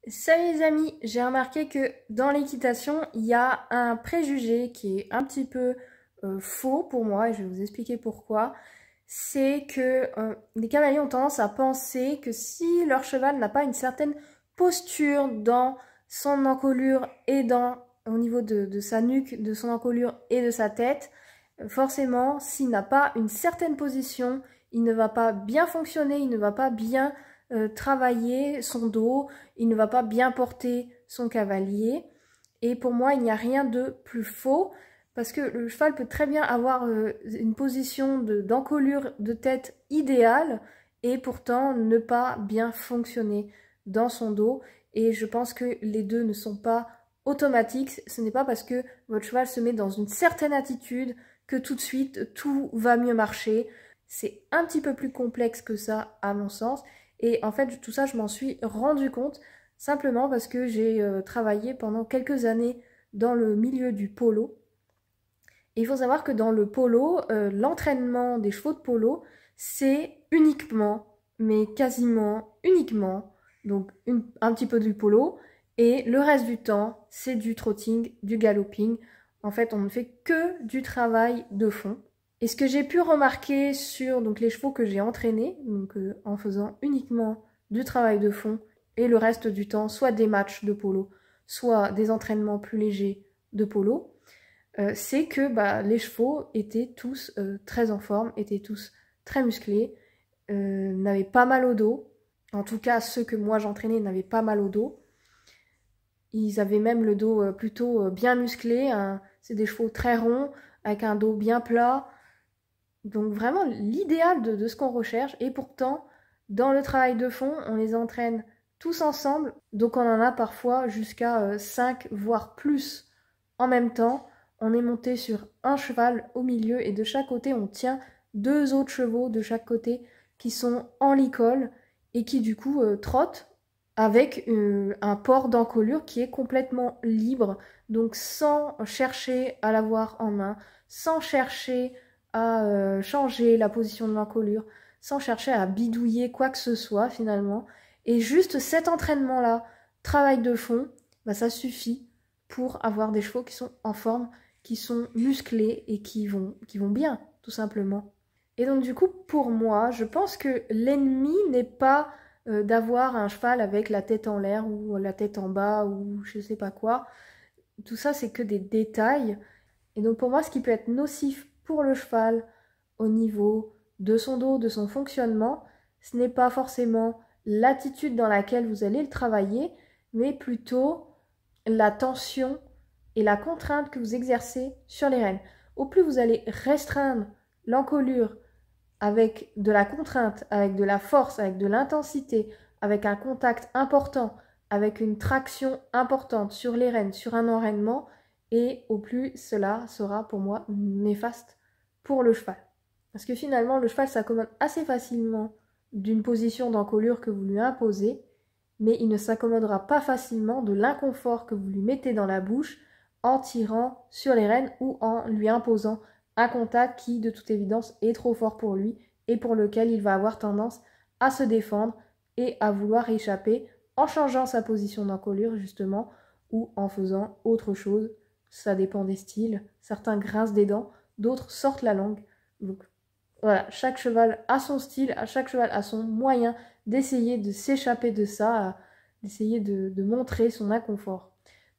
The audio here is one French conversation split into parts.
Salut les amis, j'ai remarqué que dans l'équitation, il y a un préjugé qui est un petit peu faux pour moi et je vais vous expliquer pourquoi. C'est que les cavaliers ont tendance à penser que si leur cheval n'a pas une certaine posture dans son encolure et au niveau de sa nuque, de son encolure et de sa tête, forcément, s'il n'a pas une certaine position, il ne va pas bien fonctionner, il ne va pas bien travailler son dos, il ne va pas bien porter son cavalier. Et pour moi, il n'y a rien de plus faux, parce que le cheval peut très bien avoir une position d'encolure de tête idéale, et pourtant ne pas bien fonctionner dans son dos. Et je pense que les deux ne sont pas automatiques. Ce n'est pas parce que votre cheval se met dans une certaine attitude que tout de suite tout va mieux marcher. C'est un petit peu plus complexe que ça à mon sens. Et en fait, tout ça, je m'en suis rendu compte simplement parce que j'ai travaillé pendant quelques années dans le milieu du polo. Et il faut savoir que dans le polo, l'entraînement des chevaux de polo, c'est uniquement, mais quasiment uniquement, donc un petit peu du polo, et le reste du temps, c'est du trotting, du galloping. En fait, on ne fait que du travail de fond. Et ce que j'ai pu remarquer sur les chevaux que j'ai entraînés, en faisant uniquement du travail de fond et le reste du temps, soit des matchs de polo, soit des entraînements plus légers de polo, c'est que les chevaux étaient tous très en forme, étaient tous très musclés, n'avaient pas mal au dos. En tout cas, ceux que moi j'entraînais n'avaient pas mal au dos. Ils avaient même le dos plutôt bien musclé. C'est des chevaux très ronds, avec un dos bien plat. Donc vraiment l'idéal de ce qu'on recherche. Et pourtant, dans le travail de fond, on les entraîne tous ensemble. Donc on en a parfois jusqu'à 5, voire plus en même temps. On est monté sur un cheval au milieu et de chaque côté, on tient 2 autres chevaux de chaque côté qui sont en licol et qui du coup trottent avec un port d'encolure qui est complètement libre. Donc sans chercher à l'avoir en main, sans chercher à changer la position de l'encolure, sans chercher à bidouiller quoi que ce soit finalement. Et juste cet entraînement-là, travail de fond, ça suffit pour avoir des chevaux qui sont en forme, qui sont musclés et qui vont bien, tout simplement. Et donc du coup, pour moi, je pense que l'ennemi n'est pas d'avoir un cheval avec la tête en l'air ou la tête en bas ou je sais pas quoi. Tout ça, c'est que des détails. Et donc pour moi, ce qui peut être nocif pour le cheval au niveau de son dos, de son fonctionnement, ce n'est pas forcément l'attitude dans laquelle vous allez le travailler, mais plutôt la tension et la contrainte que vous exercez sur les rênes. Au plus vous allez restreindre l'encolure avec de la contrainte, avec de la force, avec de l'intensité, avec un contact important, avec une traction importante sur les rênes, sur un enrainement, et au plus cela sera pour moi néfaste pour le cheval. Parce que finalement, le cheval s'accommode assez facilement d'une position d'encolure que vous lui imposez, mais il ne s'accommodera pas facilement de l'inconfort que vous lui mettez dans la bouche en tirant sur les rênes ou en lui imposant un contact qui, de toute évidence, est trop fort pour lui et pour lequel il va avoir tendance à se défendre et à vouloir échapper en changeant sa position d'encolure justement ou en faisant autre chose. Ça dépend des styles. Certains grincent des dents, d'autres sortent la langue. Donc voilà, chaque cheval a son style, chaque cheval a son moyen d'essayer de s'échapper de ça, d'essayer de montrer son inconfort.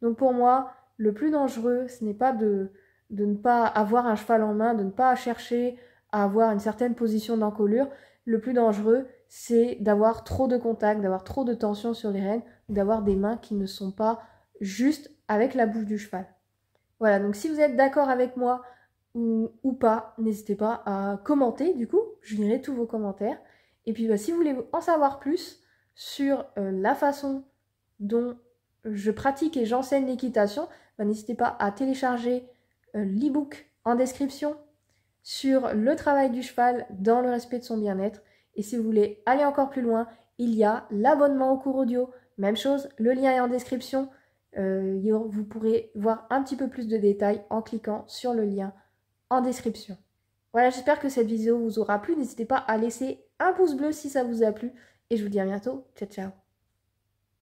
Donc pour moi, le plus dangereux, ce n'est pas de ne pas avoir un cheval en main, de ne pas chercher à avoir une certaine position d'encolure. Le plus dangereux, c'est d'avoir trop de contact, d'avoir trop de tension sur les rênes, d'avoir des mains qui ne sont pas juste avec la bouche du cheval. Voilà, donc si vous êtes d'accord avec moi ou pas, n'hésitez pas à commenter, du coup, je lirai tous vos commentaires. Et puis si vous voulez en savoir plus sur la façon dont je pratique et j'enseigne l'équitation, n'hésitez pas à télécharger l'e-book en description sur le travail du cheval dans le respect de son bien-être. Et si vous voulez aller encore plus loin, il y a l'abonnement au cours audio. Même chose, le lien est en description. Vous pourrez voir un petit peu plus de détails en cliquant sur le lien en description. Voilà, j'espère que cette vidéo vous aura plu. N'hésitez pas à laisser un pouce bleu si ça vous a plu. Et je vous dis à bientôt. Ciao, ciao.